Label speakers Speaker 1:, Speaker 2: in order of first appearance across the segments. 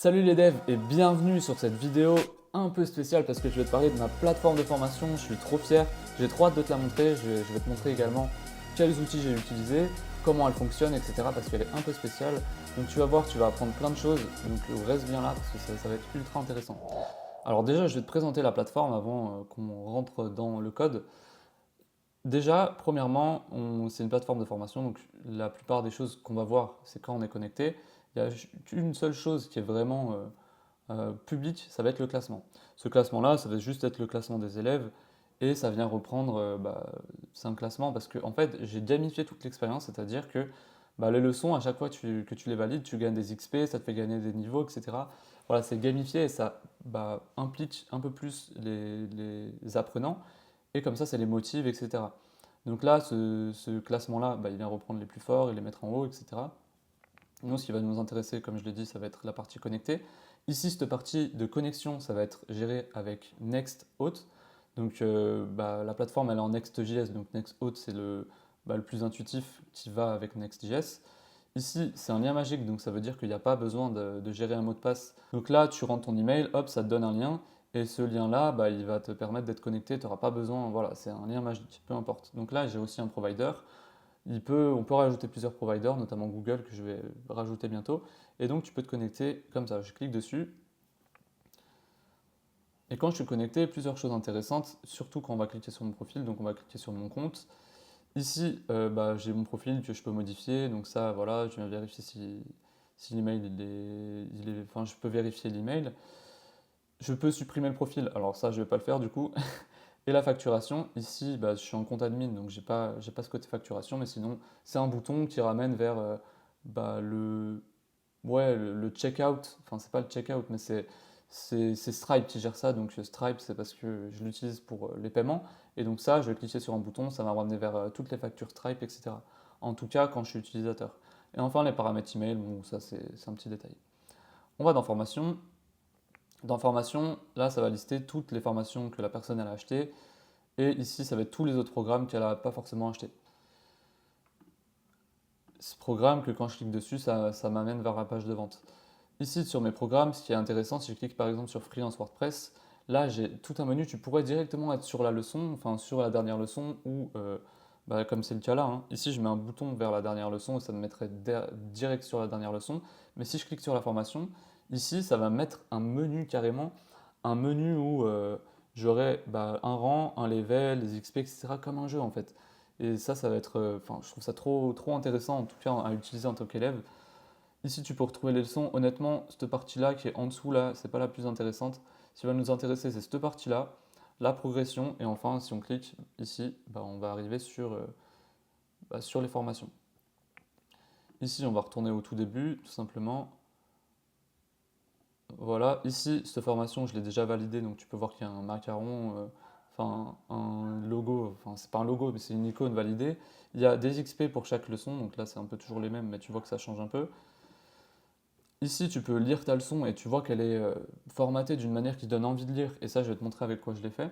Speaker 1: Salut les devs et bienvenue sur cette vidéo un peu spéciale parce que je vais te parler de ma plateforme de formation. Je suis trop fier, j'ai trop hâte de te la montrer. Je vais te montrer également quels outils j'ai utilisés, comment elle fonctionne, etc. parce qu'elle est un peu spéciale. Donc tu vas voir, tu vas apprendre plein de choses. Donc reste bien là parce que ça va être ultra intéressant. Alors déjà, je vais te présenter la plateforme avant qu'on rentre dans le code. Déjà, premièrement, c'est une plateforme de formation, donc la plupart des choses qu'on va voir, c'est quand on est connecté. Il y a une seule chose qui est vraiment publique, ça va être le classement. Ce classement-là, ça va juste être le classement des élèves et ça vient reprendre, c'est un classement parce que en fait, j'ai gamifié toute l'expérience, c'est-à-dire que les leçons, à chaque fois que tu les valides, tu gagnes des XP, ça te fait gagner des niveaux, etc. Voilà, c'est gamifié et ça implique un peu plus les apprenants et comme ça les motive, etc. Donc là, ce classement-là, il vient reprendre les plus forts et les mettre en haut, etc. Nous, ce qui va nous intéresser, comme je l'ai dit, ça va être la partie connectée. Ici, cette partie de connexion, ça va être géré avec Next.Auth. Donc la plateforme, elle est en Next.js, donc Next.Auth, c'est le plus intuitif qui va avec Next.js. Ici, c'est un lien magique, donc ça veut dire qu'il n'y a pas besoin de gérer un mot de passe. Donc là, tu rentres ton email, hop, ça te donne un lien, et ce lien-là, il va te permettre d'être connecté, tu n'auras pas besoin, voilà, c'est un lien magique, peu importe. Donc là, j'ai aussi un provider. On peut rajouter plusieurs providers, notamment Google, que je vais rajouter bientôt. Et donc, tu peux te connecter comme ça. Je clique dessus. Et quand je suis connecté, plusieurs choses intéressantes, surtout quand on va cliquer sur mon profil. Donc, on va cliquer sur mon compte. Ici, j'ai mon profil que je peux modifier. Donc ça, voilà, je viens vérifier si l'email, enfin, je peux vérifier l'email. Je peux supprimer le profil. Alors ça, je ne vais pas le faire du coup. Et la facturation, ici, je suis en compte admin, donc j'ai pas ce côté facturation, mais sinon, c'est un bouton qui ramène vers le, ouais, le checkout. Enfin, c'est pas le checkout, mais c'est Stripe qui gère ça. Donc Stripe, c'est parce que je l'utilise pour les paiements. Et donc ça, je vais cliquer sur un bouton, ça va me ramener vers toutes les factures Stripe, etc. En tout cas, quand je suis utilisateur. Et enfin, les paramètres email, bon, ça c'est un petit détail. On va dans formation. Dans formation, là, ça va lister toutes les formations que la personne elle a achetées. Et ici, ça va être tous les autres programmes qu'elle n'a pas forcément achetés. Ce programme que quand je clique dessus, ça m'amène vers la page de vente. Ici, sur mes programmes, ce qui est intéressant, si je clique par exemple sur Freelance WordPress, là, j'ai tout un menu. Tu pourrais directement être sur la leçon, enfin sur la dernière leçon, ou comme c'est le cas là. Ici, je mets un bouton vers la dernière leçon et ça me mettrait direct sur la dernière leçon. Mais si je clique sur la formation, ici, ça va mettre un menu carrément, un menu où j'aurai un rang, un level, des XP, etc. comme un jeu en fait. Et ça va être, enfin, je trouve ça trop intéressant en tout cas à utiliser en tant qu'élève. Ici, tu peux retrouver les leçons. Honnêtement, cette partie-là qui est en dessous, là, c'est pas la plus intéressante. Ce qui va nous intéresser, c'est cette partie-là, la progression. Et enfin, si on clique ici, on va arriver sur les formations. Ici, on va retourner au tout début, tout simplement. Voilà, ici, cette formation, je l'ai déjà validée, donc tu peux voir qu'il y a un macaron, enfin un logo, enfin c'est pas un logo, mais c'est une icône validée. Il y a des XP pour chaque leçon, donc là c'est un peu toujours les mêmes, mais tu vois que ça change un peu. Ici, tu peux lire ta leçon et tu vois qu'elle est formatée d'une manière qui donne envie de lire, et ça, je vais te montrer avec quoi je l'ai fait.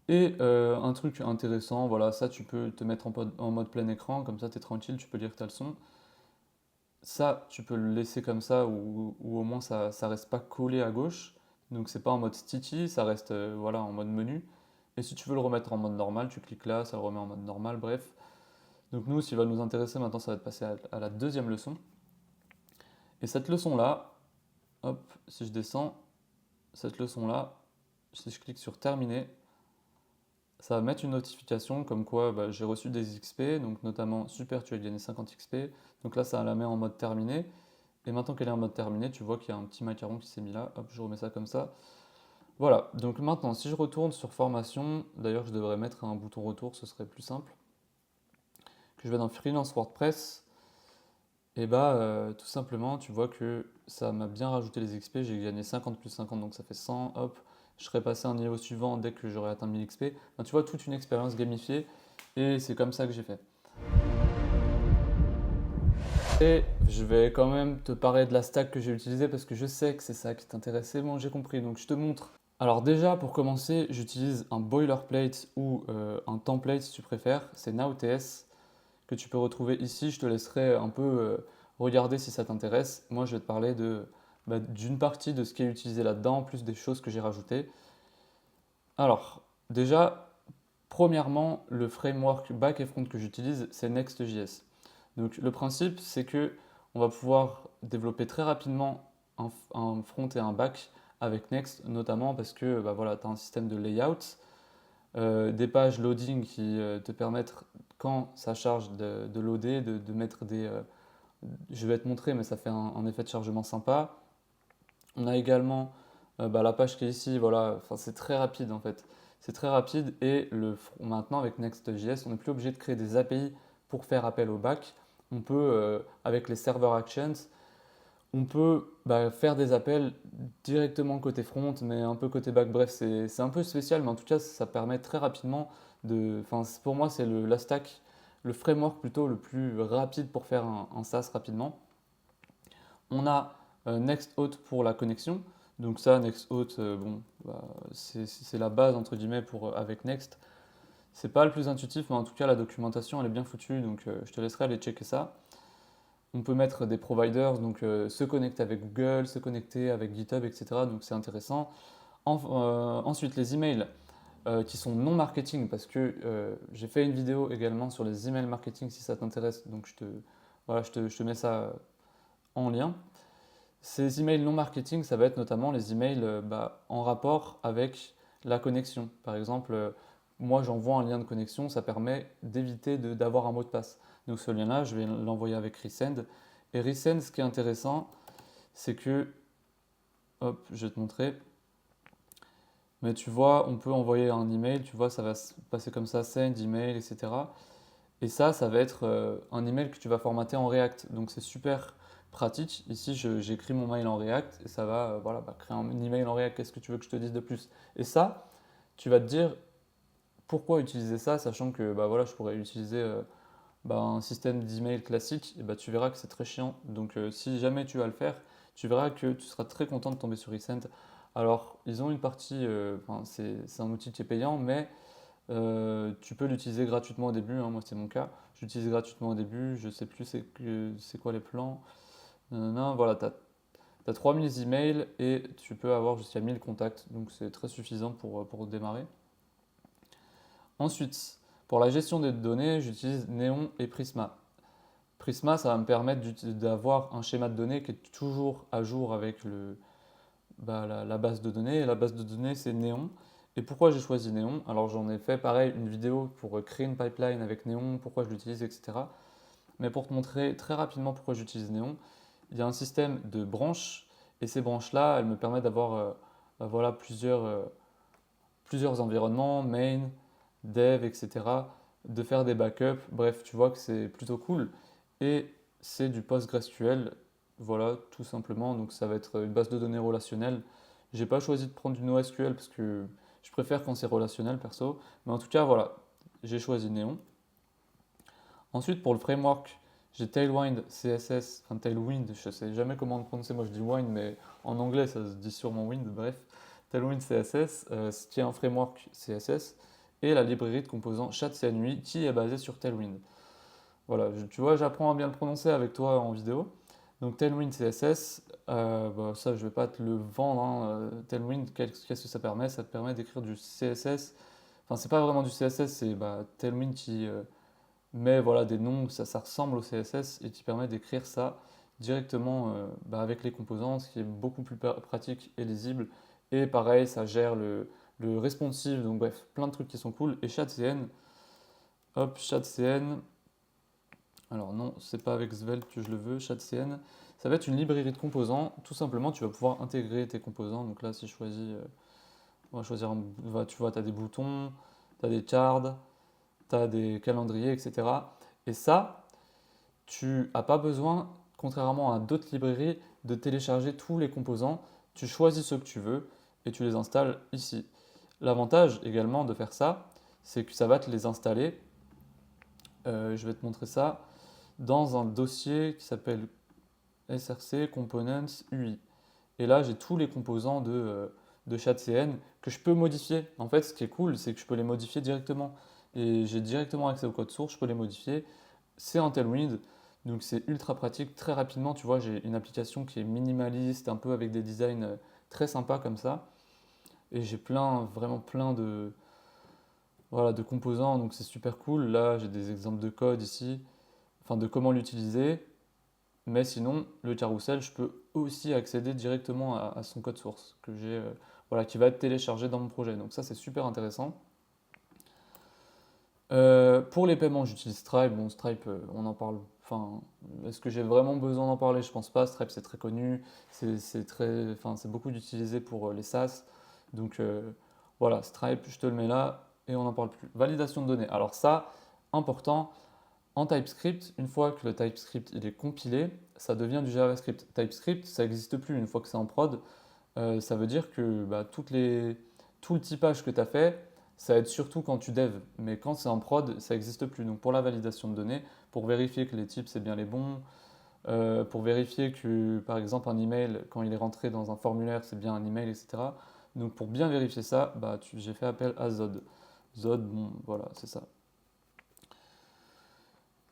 Speaker 1: Et un truc intéressant, voilà, ça, tu peux te mettre en mode plein écran, comme ça, tu es tranquille, tu peux lire ta leçon. Ça, tu peux le laisser comme ça, ou au moins ça reste pas collé à gauche. Donc, c'est pas en mode sticky, ça reste voilà, en mode menu. Et si tu veux le remettre en mode normal, tu cliques là, ça le remet en mode normal, bref. Donc, nous, ce qui va nous intéresser maintenant, ça va être passer à la deuxième leçon. Et cette leçon-là, hop, si je descends, cette leçon-là, si je clique sur terminer, ça va mettre une notification comme quoi j'ai reçu des XP, donc notamment super, tu as gagné 50 XP. Donc là, ça la met en mode terminé. Et maintenant qu'elle est en mode terminé, tu vois qu'il y a un petit macaron qui s'est mis là. Hop, je remets ça comme ça. Voilà, donc maintenant, si je retourne sur formation, d'ailleurs, je devrais mettre un bouton retour, ce serait plus simple. Que je vais dans Freelance WordPress, et tout simplement, tu vois que ça m'a bien rajouté les XP. J'ai gagné 50 plus 50, donc ça fait 100. Hop, je serai passé à un niveau suivant dès que j'aurai atteint 1000 XP. Enfin, tu vois, toute une expérience gamifiée, et c'est comme ça que j'ai fait. Et je vais quand même te parler de la stack que j'ai utilisée parce que je sais que c'est ça qui t'intéressait. Bon, j'ai compris, donc je te montre. Alors déjà, pour commencer, j'utilise un boilerplate ou un template si tu préfères. C'est Now.ts que tu peux retrouver ici. Je te laisserai un peu regarder si ça t'intéresse. Moi, je vais te parler d'une partie de ce qui est utilisé là-dedans, plus des choses que j'ai rajoutées. Alors, déjà, premièrement, le framework back et front que j'utilise, c'est Next.js. Donc, le principe, c'est que on va pouvoir développer très rapidement un front et un back avec Next, notamment parce que voilà, tu as un système de layout, des pages loading qui te permettent, quand ça charge, de loader, de mettre des. Je vais te montrer, mais ça fait un effet de chargement sympa. On a également la page qui est ici, voilà, enfin, c'est très rapide en fait. C'est très rapide et maintenant avec Next.js, on n'est plus obligé de créer des API pour faire appel au back. On peut, avec les server actions, on peut faire des appels directement côté front, mais un peu côté back. Bref, c'est un peu spécial, mais en tout cas, ça permet très rapidement de. Enfin, pour moi, c'est la stack, le framework plutôt le plus rapide pour faire un SaaS rapidement. On a Nextauth pour la connexion. Donc ça, Nextauth, c'est la base entre guillemets avec Next. C'est pas le plus intuitif, mais en tout cas la documentation elle est bien foutue, donc je te laisserai aller checker ça. On peut mettre des providers, donc se connecter avec Google, se connecter avec GitHub, etc. Donc c'est intéressant. Ensuite, les emails qui sont non marketing, parce que j'ai fait une vidéo également sur les emails marketing si ça t'intéresse, donc je te mets ça en lien. Ces emails non marketing, ça va être notamment les emails en rapport avec la connexion. Par exemple, moi j'envoie un lien de connexion, ça permet d'éviter d'avoir un mot de passe. Donc ce lien-là, je vais l'envoyer avec Resend. Et Resend, ce qui est intéressant, c'est que, hop, je vais te montrer. Mais tu vois, on peut envoyer un email, tu vois, ça va se passer comme ça, send, email, etc. Et ça va être un email que tu vas formater en React. Donc c'est super pratique. Ici, j'écris mon mail en React et ça va créer un email en React. Qu'est-ce que tu veux que je te dise de plus? Et ça, tu vas te dire pourquoi utiliser ça, sachant que je pourrais utiliser un système d'email classique. Et tu verras que c'est très chiant. Donc si jamais tu vas le faire, tu verras que tu seras très content de tomber sur Resend. Alors, ils ont une partie, c'est un outil qui est payant, mais tu peux l'utiliser gratuitement au début, hein, moi c'est mon cas. J'utilise gratuitement au début, je sais plus c'est quoi les plans. Non, voilà, tu as 3000 emails et tu peux avoir jusqu'à 1000 contacts, donc c'est très suffisant pour démarrer. Ensuite, pour la gestion des données, j'utilise Neon et Prisma. Prisma, ça va me permettre d'avoir un schéma de données qui est toujours à jour avec la base de données. Et la base de données, c'est Neon. Et pourquoi j'ai choisi Neon? Alors j'en ai fait pareil une vidéo pour créer une pipeline avec Neon, pourquoi je l'utilise, etc. Mais pour te montrer très rapidement pourquoi j'utilise Neon, il y a un système de branches et ces branches-là, elles me permettent d'avoir plusieurs environnements, main, dev, etc. De faire des backups. Bref, tu vois que c'est plutôt cool. Et c'est du PostgreSQL, voilà, tout simplement. Donc ça va être une base de données relationnelle. J'ai pas choisi de prendre du NoSQL parce que je préfère quand c'est relationnel perso. Mais en tout cas, voilà, j'ai choisi Neon. Ensuite, pour le framework, j'ai Tailwind CSS, enfin Tailwind, je sais jamais comment le prononcer, moi je dis Wind, mais en anglais ça se dit sûrement Wind, bref. Tailwind CSS, ce qui est un framework CSS, et la librairie de composants ChatCNUI qui est basée sur Tailwind. Voilà, tu vois, j'apprends à bien le prononcer avec toi en vidéo. Donc Tailwind CSS, ça je vais pas te le vendre, hein. Tailwind, qu'est-ce que ça permet? Ça te permet d'écrire du CSS. Enfin, c'est pas vraiment du CSS, c'est Tailwind qui met voilà, des noms, ça ressemble au CSS et qui permet d'écrire ça directement avec les composants, ce qui est beaucoup plus pratique et lisible. Et pareil, ça gère le responsive, donc bref, plein de trucs qui sont cool. Et ChatCN, hop, ChatCN, alors non, c'est pas avec Svelte que je le veux, ChatCN, ça va être une librairie de composants. Tout simplement, tu vas pouvoir intégrer tes composants. Donc là, si je choisis, on va choisir, tu vois, tu as des boutons, tu as des cards, tu as des calendriers, etc. Et ça, tu n'as pas besoin, contrairement à d'autres librairies, de télécharger tous les composants. Tu choisis ceux que tu veux et tu les installes ici. L'avantage également de faire ça, c'est que ça va te les installer. Je vais te montrer ça dans un dossier qui s'appelle src components UI. Et là, j'ai tous les composants de ChatCN que je peux modifier. En fait, ce qui est cool, c'est que je peux les modifier directement. Et j'ai directement accès au code source, je peux les modifier. C'est en Tailwind. Donc c'est ultra pratique. Très rapidement, tu vois, j'ai une application qui est minimaliste, un peu avec des designs très sympas comme ça. Et j'ai vraiment plein voilà, de composants, donc c'est super cool. Là, j'ai des exemples de code ici, enfin de comment l'utiliser. Mais sinon, le carrousel, je peux aussi accéder directement à son code source que j'ai, voilà, qui va être téléchargé dans mon projet. Donc ça, c'est super intéressant. Pour les paiements, j'utilise Stripe. Bon, Stripe, on en parle. Enfin, est-ce que j'ai vraiment besoin d'en parler? Je pense pas. Stripe, c'est très connu. Enfin, c'est beaucoup utilisé pour les SaaS. Donc voilà, Stripe, je te le mets là et on n'en parle plus. Validation de données. Alors ça, important. En TypeScript, une fois que le TypeScript il est compilé, ça devient du JavaScript. TypeScript, ça n'existe plus une fois que c'est en prod. Ça veut dire que bah, tout le typage que tu as fait, ça aide surtout quand tu dev. Mais quand c'est en prod, ça n'existe plus. Donc pour la validation de données, pour vérifier que les types c'est bien les bons, pour vérifier que par exemple un email, quand il est rentré dans un formulaire, c'est bien un email, etc. Donc pour bien vérifier ça, bah, j'ai fait appel à Zod. Zod, bon voilà, c'est ça.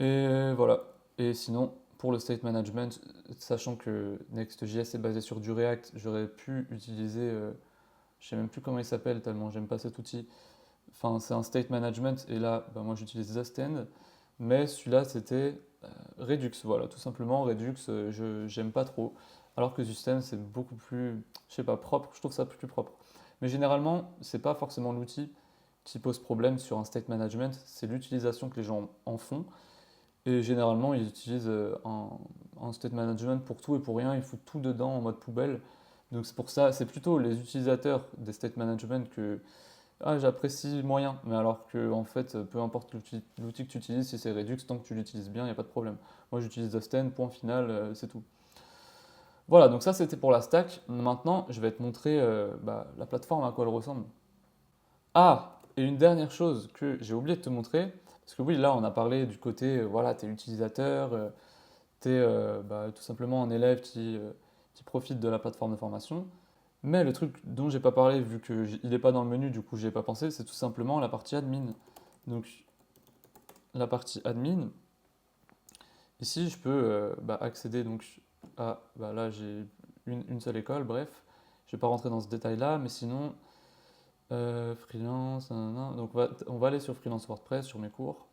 Speaker 1: Et voilà. Et sinon, pour le state management, sachant que Next.js est basé sur du React, j'aurais pu utiliser, je sais même plus comment il s'appelle tellement j'aime pas cet outil. Enfin, c'est un state management et là, bah, moi j'utilise Zastend, mais celui-là c'était Redux, voilà, tout simplement Redux, je j'aime pas trop. Alors que Zustend c'est beaucoup plus, je sais pas, propre, je trouve ça plus propre. Mais généralement, c'est pas forcément l'outil qui pose problème sur un state management, c'est l'utilisation que les gens en font. Et généralement, ils utilisent un state management pour tout et pour rien, ils foutent tout dedans en mode poubelle. Donc c'est pour ça, c'est plutôt les utilisateurs des state management que j'apprécie moyen. Mais alors que en fait, peu importe l'outil que tu utilises, si c'est Redux, tant que tu l'utilises bien, il n'y a pas de problème. Moi j'utilise Austen, point final, c'est tout. Voilà, donc ça c'était pour la stack. Maintenant, je vais te montrer la plateforme à quoi elle ressemble. Ah, et une dernière chose que j'ai oublié de te montrer, parce que oui, là on a parlé du côté, voilà, tu es utilisateur, tu es tout simplement un élève qui profite de la plateforme de formation. Mais le truc dont j'ai pas parlé, vu qu'il n'est pas dans le menu, du coup j'ai pas pensé, c'est tout simplement la partie admin. Donc la partie admin, ici je peux accéder donc à, là j'ai une seule école, bref, je vais pas rentrer dans ce détail là, mais sinon freelance, nanana. Donc on va aller sur freelance WordPress, sur mes cours.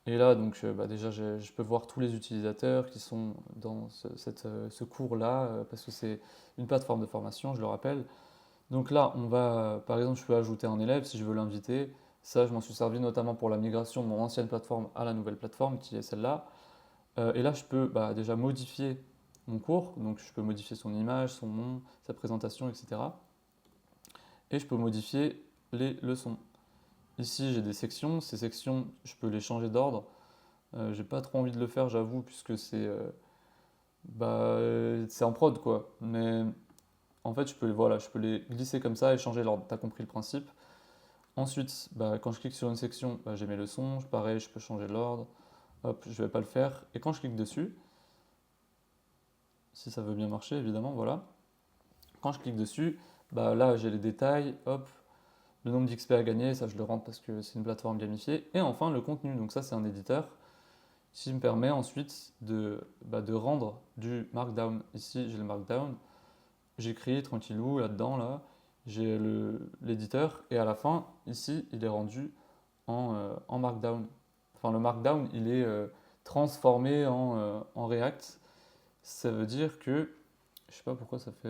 Speaker 1: Et là, donc, déjà, je peux voir tous les utilisateurs qui sont dans ce cours-là, parce que c'est une plateforme de formation, je le rappelle. Donc là, par exemple, je peux ajouter un élève si je veux l'inviter. Ça, je m'en suis servi notamment pour la migration de mon ancienne plateforme à la nouvelle plateforme, qui est celle-là. Et là, je peux déjà modifier mon cours. Donc, je peux modifier son image, son nom, sa présentation, etc. Et je peux modifier les leçons. Ici, j'ai des sections. Ces sections, je peux les changer d'ordre. J'ai pas trop envie de le faire, j'avoue, puisque c'est en prod, quoi. Mais en fait, je peux les glisser comme ça et changer l'ordre. T'as compris le principe. Ensuite, quand je clique sur une section, j'ai mes leçons. Pareil, je peux changer l'ordre. Hop, je vais pas le faire. Et quand je clique dessus, si ça veut bien marcher, évidemment, voilà. Quand je clique dessus, là, j'ai les détails. Hop, le nombre d'XP à gagner, ça je le rentre parce que c'est une plateforme gamifiée. Et enfin, le contenu. Donc ça, c'est un éditeur qui me permet ensuite de rendre du markdown. Ici, j'ai le markdown. J'écris tranquillou là-dedans, là. J'ai l'éditeur. Et à la fin, ici, il est rendu en markdown. Enfin, le markdown, il est transformé en React. Ça veut dire que, je sais pas pourquoi ça fait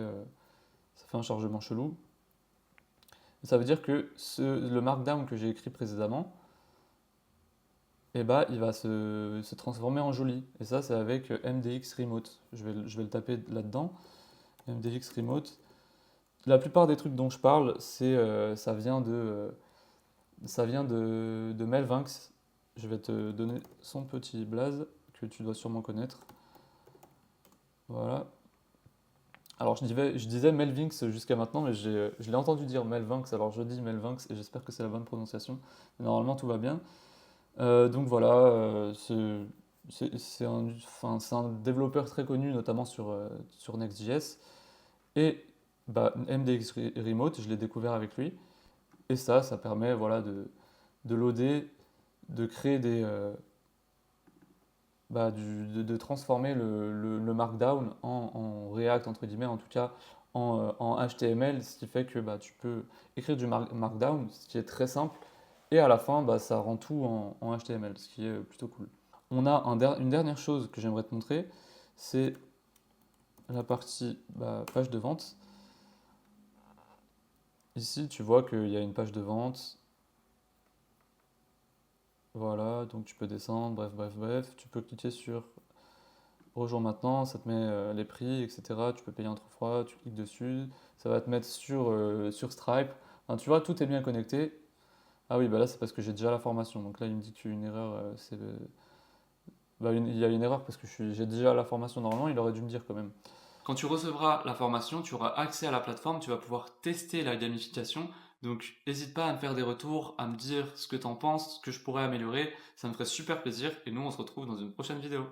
Speaker 1: un chargement chelou. Ça veut dire que le markdown que j'ai écrit précédemment, il va se transformer en joli. Et ça, c'est avec MDX Remote. Je vais le taper là-dedans. MDX Remote. La plupart des trucs dont je parle, ça vient de Melvinx. Je vais te donner son petit blaze que tu dois sûrement connaître. Voilà. Alors je disais Melvinx jusqu'à maintenant, mais je l'ai entendu dire Melvinx, alors je dis Melvinx et j'espère que c'est la bonne prononciation. Mais normalement tout va bien. Donc voilà, c'est un développeur très connu, notamment sur Next.js. Et MDX Remote, je l'ai découvert avec lui. Et ça permet voilà, de loader, de créer de transformer le Markdown en React, entre guillemets, en tout cas en HTML, ce qui fait que tu peux écrire du Markdown, ce qui est très simple, et à la fin, ça rend tout en HTML, ce qui est plutôt cool. On a une dernière chose que j'aimerais te montrer, c'est la partie page de vente. Ici, tu vois qu'il y a une page de vente. Voilà, donc tu peux descendre, bref. Tu peux cliquer sur Rejoins maintenant, ça te met les prix, etc. Tu peux payer en 3 fois, tu cliques dessus, ça va te mettre sur Stripe. Enfin, tu vois, tout est bien connecté. Ah oui, là c'est parce que j'ai déjà la formation. Donc là, il me dit qu'il y a une erreur. Il y a une erreur parce que j'ai déjà la formation normalement, il aurait dû me dire quand même. Quand tu recevras la formation, tu auras accès à la plateforme, tu vas pouvoir tester la gamification. Donc n'hésite pas à me faire des retours, à me dire ce que tu en penses, ce que je pourrais améliorer. Ça me ferait super plaisir et nous on se retrouve dans une prochaine vidéo.